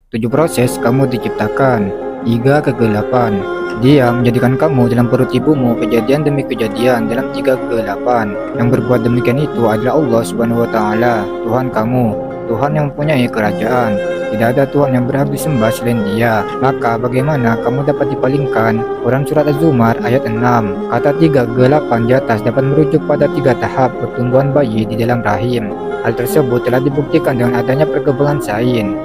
7 proses kamu diciptakan. 3 kegelapan. Dia menjadikan kamu dalam perut ibumu kejadian demi kejadian dalam 3 kegelapan. Yang berbuat demikian itu adalah Allah Subhanahu wa taala, Tuhan kamu, Tuhan yang mempunyai kerajaan. Tidak ada Tuhan yang berhak disembah selain Dia. Maka bagaimana kamu dapat dipalingkan? Quran Surat Az-Zumar ayat 6. Kata 3 kegelapan di atas dapat merujuk pada 3 tahap pertumbuhan bayi di dalam rahim. Hal tersebut telah dibuktikan dengan adanya perkembangan sains.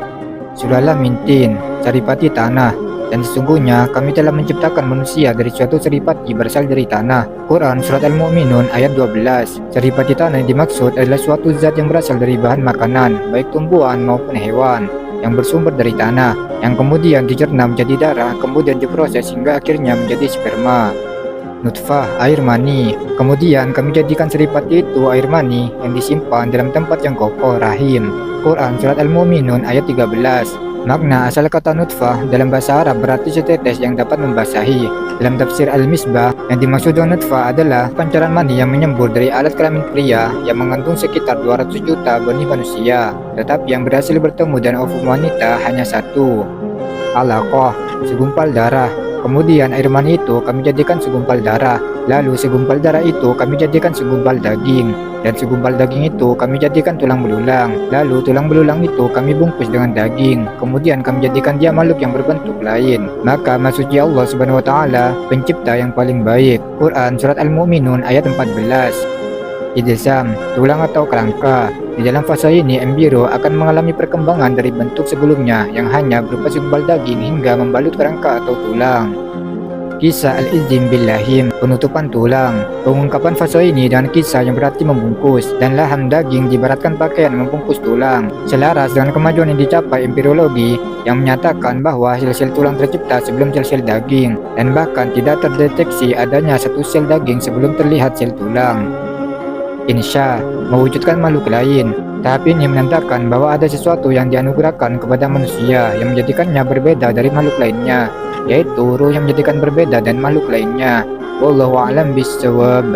Sudahlah mintin, saripati tanah, dan sesungguhnya kami telah menciptakan manusia dari suatu saripati berasal dari tanah. Quran Surat Al-Mu'minun ayat 12. Saripati tanah yang dimaksud adalah suatu zat yang berasal dari bahan makanan, baik tumbuhan maupun hewan, yang bersumber dari tanah, yang kemudian dicerna menjadi darah, kemudian diproses hingga akhirnya menjadi sperma. Nutfah, air mani. Kemudian kami jadikan saripati itu air mani yang disimpan dalam tempat yang kokoh, rahim. Quran Surat Al-Mu'minun ayat 13. Makna asal kata nutfah dalam bahasa Arab berarti setetes yang dapat membasahi. Dalam tafsir Al-Misbah, yang dimaksud dengan nutfah adalah pancaran mani yang menyembur dari alat kelamin pria yang mengandung sekitar 200 juta benih manusia, tetapi yang berhasil bertemu dan ovum wanita hanya satu. Alaqah, segumpal darah. Kemudian air mani itu kami jadikan segumpal darah. Lalu segumpal darah itu kami jadikan segumpal daging. Dan segumpal daging itu kami jadikan tulang belulang. Lalu tulang belulang itu kami bungkus dengan daging. Kemudian kami jadikan dia makhluk yang berbentuk lain. Maka maksudnya Allah Subhanahu wa taala, pencipta yang paling baik. Quran Surat Al-Mu'minun ayat 14. Idesam, tulang atau kerangka. Di dalam fase ini, embrio akan mengalami perkembangan dari bentuk sebelumnya yang hanya berupa segumpal daging hingga membalut kerangka atau tulang. Kisah Al-Izim Billahim, penutupan tulang. Pengungkapan fase ini dengan kisah yang berarti membungkus, dan laham daging diibaratkan pakaian membungkus tulang. Selaras dengan kemajuan yang dicapai embriologi yang menyatakan bahwa sel-sel tulang tercipta sebelum sel-sel daging, dan bahkan tidak terdeteksi adanya satu sel daging sebelum terlihat sel tulang. Insya, mewujudkan makhluk lain. Tahap ini menandakan bahwa ada sesuatu yang dianugerahkan kepada manusia yang menjadikannya berbeda dari makhluk lainnya, yaitu ruh yang menjadikan berbeda dan makhluk lainnya. Wallahu a'lam bishawab.